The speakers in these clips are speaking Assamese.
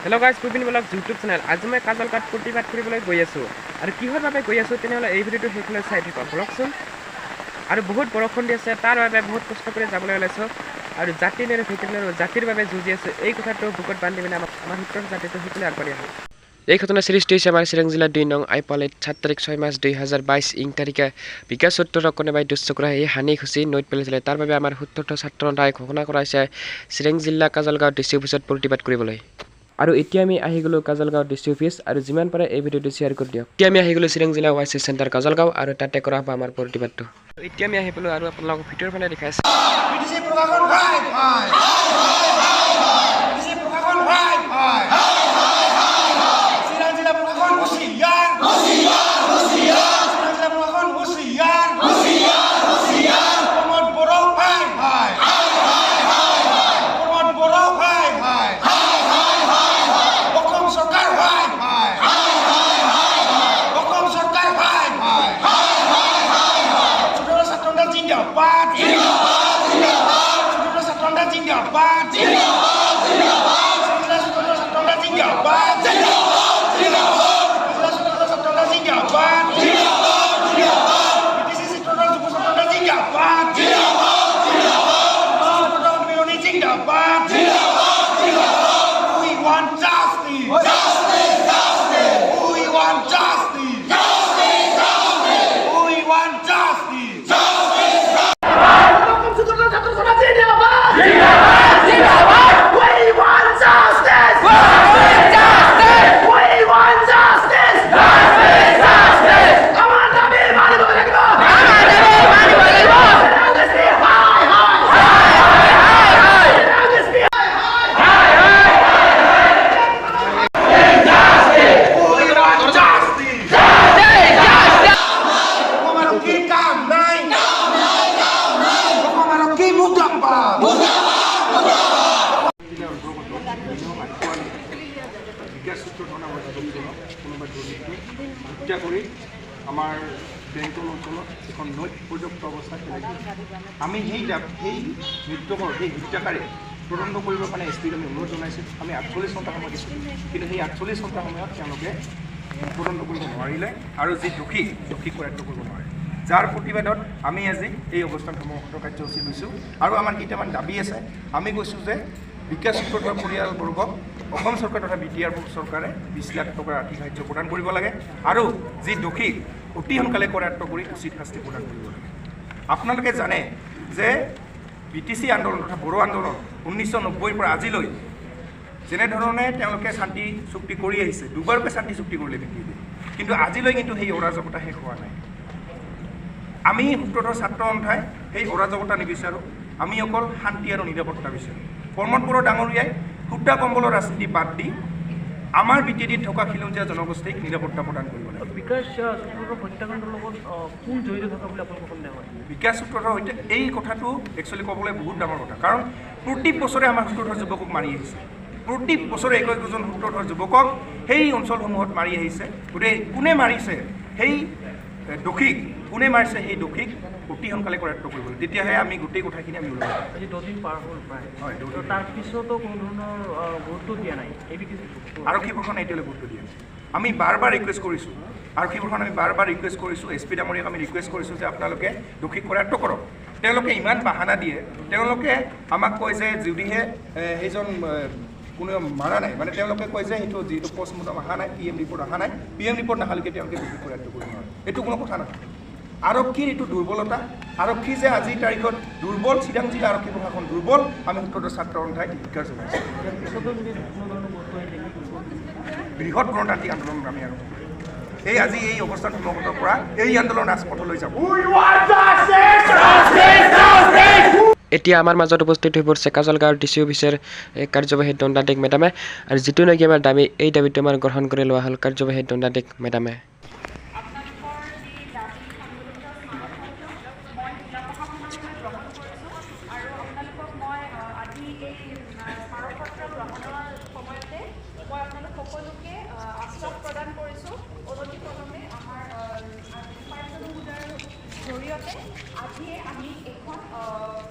Hello guys, Pupin Vlog YouTube channel. আজি মই কাজলঘাট প্ৰতিবাদ কৰিবলৈ গৈ আছো আৰু কিহৰ বাবে গৈ আছো তেনেহলে এই ভিডিওটো শেষলৈ চাই থাকিব ব্লগচোন আৰু বহুত বৰষুণ দি আছে তাৰ বাবে বহুত কষ্ট কৰি যাবলৈ ওলাইছো আৰু জাতি নেৰ ভিতৰৰ জাতিৰ বাবে যুঁজি আছে এই কথাটো বুকত বান্ধি পিনে আমাৰ হিতৰ জাতিটো শিকলে আগবাঢ়ি আহো এই ঘটনা সৃষ্টি হৈছে আমাৰ চিৰাং জিলাৰ 2 নং আইপালেত 7 তাৰিখ 6 মাৰ্চ 2022 ইং তাৰিখে বিকাশ সূত্ৰৰ কোনোবাই দুশ্চক্ৰ এই হানি খুচি নৈত পেলাইছিলে তাৰ বাবে আমাৰ সূত্ৰৰ ছাত্ৰ সন্থাই ঘোষণা কৰাইছে চিৰাং জিলা কাজলগাঁও ডিস্ট্ৰিক্ট অফিচত প্ৰতিবাদ কৰিবলৈ আৰু এতিয়া আমি আহি গলো কাজলগাঁও ডিস্ট্ৰিক্ট অফিচ আৰু যিমান পাৰে এই ভিডিওটো শ্বেয়াৰ কৰি দিয়ক এতিয়া আমি আহি গলো চিৰাং জিলা ওয়াইসি সেন্টাৰ কাজলগাঁও আৰু তাতে কৰা হ'ব আমাৰ প্ৰতিবাদটো এতিয়া আমি আহি পেলো আৰু আপোনালোকক ভিডিওৰ ফালে দেখাইছো বিটিসি প্রশাসন ভাই ভাই বিটিসি প্রশাসন ভাই ভাই চিরাং জিলা প্রশাসন হুঁশিয়ার হুঁশিয়ার হুঁশিয়ার চিরাং জিলা প্রশাসন হুঁশিয়ার হুঁশিয়ার হুঁশিয়ার প্রমোদ বড় ভাই ভাই প্রমোদ বড় ভাই ভাই অসম সরকার ভাই ভাই অসম সরকার ভাই ভাই ছোট ছাত্ররা জিন্দাবাদ জিন্দাবাদ হত্যা কৰি আমাৰ বেংকৰ অঞ্চলত এখন নৈত উপযুক্ত অৱস্থা আমি সেই মৃতকৰ সেই হত্যাকাৰী তদন্ত কৰিবৰ কাৰণে এছ পিক আমি অনুৰোধ জনাইছোঁ আমি 48 ঘণ্টা সময় দিছোঁ কিন্তু সেই 48 ঘণ্টা সময়ত তেওঁলোকে তদন্ত কৰিব নোৱাৰিলে আৰু যি দোষীক কৰায়ত্ব কৰিব নোৱাৰে যাৰ প্ৰতিবাদত আমি আজি এই অৱস্থান কৰ্মসূচী কাৰ্যসূচী লৈছোঁ আৰু আমাৰ কেইটামান দাবী আছে আমি কৈছোঁ যে বিকাশ সূত্ৰৰ পৰিয়ালবৰ্গক অসম চৰকাৰ তথা বিটিআৰ চৰকাৰে 20 লাখ টকাৰ আৰ্থিক সাহায্য প্ৰদান কৰিব লাগে আৰু যি দোষীক অতি সোনকালে কৰায়ত্ব কৰি উচিত শাস্তি প্ৰদান কৰিব লাগে আপোনালোকে জানে যে বিটিচি আন্দোলন তথা বড়ো আন্দোলন 1990 পৰা আজিলৈ যেনেধৰণে তেওঁলোকে শান্তি চুক্তি কৰি আহিছে দুবাৰকৈ শান্তি চুক্তি কৰিলে কিন্তু আজিলৈ কিন্তু সেই অৰাজকতা শেষ হোৱা নাই আমি সূত্ৰৰ ছাত্ৰ সন্থাই সেই অৰাজকতা নিবিচাৰোঁ আমি অকল শান্তি আৰু নিৰাপত্তা বিচাৰোঁ প্ৰমোদ বড়ো ডাঙৰীয়াই সূতা কম্বলৰ ৰাজনীতি বাদ দি আমাৰ বিটিডিত থকা খিলঞ্জীয়া জনগোষ্ঠীক নিৰাপত্তা প্ৰদান কৰিব লাগে বিকাশ সূত্ৰৰ হত্যাকাণ্ডৰ লগত কোন জড়িত থকা বুলি আপোনালোকৰ সন্দেহ হয় বিকাশ সূত্ৰৰ সৈতে এই কথাটো একচুৱেলি ক'বলৈ বহুত ডাঙৰ কথা কাৰণ প্ৰতি বছৰে আমাৰ সূত্ৰৰ যুৱকক মাৰি আহিছে প্ৰতি বছৰে একজন সূত্ৰৰ যুৱকক সেই অঞ্চলসমূহত মাৰি আহিছে গতিকে কোনে মাৰিছে সেই দোষীক কোনে মাৰিছে সেই দোষীক অতি সোনকালে কৰায়ত্ব কৰিব লাগে তেতিয়াহে আমি গোটেই কথাখিনি আমি ওলাব আজি 2 দিন পাৰ হ'ল প্ৰায় হয় তাৰপিছতো কোনো ধৰণৰ গুৰুত্ব দিয়া নাই আৰক্ষী প্ৰশাসনে এতিয়ালৈ গুৰুত্ব দিয়া নাই আমি বাৰ ৰিকুৱেষ্ট কৰিছোঁ আৰক্ষী প্ৰশাসন আমি বাৰ ৰিকুৱেষ্ট কৰিছোঁ এছ পি ডাঙৰীয়াক আমি ৰিকুৱেষ্ট কৰিছোঁ যে আপোনালোকে দোষীক কৰায়ত্ব কৰক তেওঁলোকে ইমান বাহানা দিয়ে তেওঁলোকে আমাক কয় যে যদিহে সেইজন কোনো মাৰা নাই মানে তেওঁলোকে কয় যে সেইটো যিটো পষ্টমৰ্টম অহা নাই PM ৰিপৰ্ট অহা নাই PM ৰিপৰ্ট নাহালৈকে তেওঁলোকে দোষী কৰায়ত্ব কৰিব নোৱাৰে এইটো কোনো কথা নহয় আৰক্ষীৰ এইটো দুৰ্বলতা আৰক্ষী যে আজিৰ তাৰিখত দুৰ্বল চিৰাং জিলা আৰক্ষী প্ৰশাসন দুৰ্বল আমি সূত্ৰৰ ছাত্ৰ সন্থাই ধিক্কাৰ জনাইছোঁ বৃহৎ গণতান্ত্ৰিক আন্দোলন আমি আৰু এই আজি এই অৱস্থান সমাগতৰ পৰা এই আন্দোলন ৰাজপথলৈ যাব এতিয়া আমাৰ মাজত উপস্থিত হৈ পৰিছে কাজলগাঁৱৰ ডিচি অফিচাৰ কাৰ্যবাহী দণ্ডাধীশ মেডামে আৰু যিটো নেকি আমাৰ দাবী এই দাবীটো আমাৰ গ্ৰহণ কৰি লোৱা হ'ল কাৰ্যবাহী দণ্ডাধীশ মেডামে জৰিয়তে আজি আমি এখন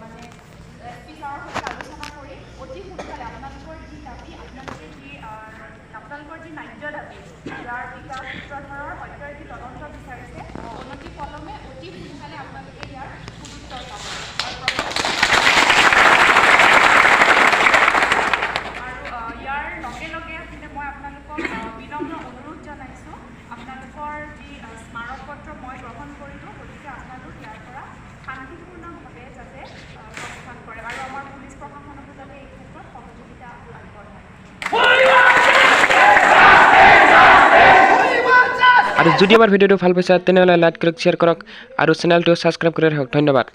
মানে স্পীকাৰৰ সৈতে আলোচনা কৰি যি স্মাৰকপত্ৰ মই গ্ৰহণ কৰিলোঁ গতিকে আপোনালোক ইয়াৰ পৰা শান্তিপূৰ্ণভাৱে যাতে প্ৰস্থান কৰে আৰু আমাৰ পুলিচ প্ৰশাসনকো যাতে এই ক্ষেত্ৰত সহযোগিতা আগবঢ়ায় আৰু যদি আমাৰ ভিডিঅ'টো ভাল পাইছা তেনেহ'লে লাইক কৰক শ্বেয়াৰ কৰক আৰু চেনেলটো ছাবস্ক্ৰাইব কৰি ৰাখক ধন্যবাদ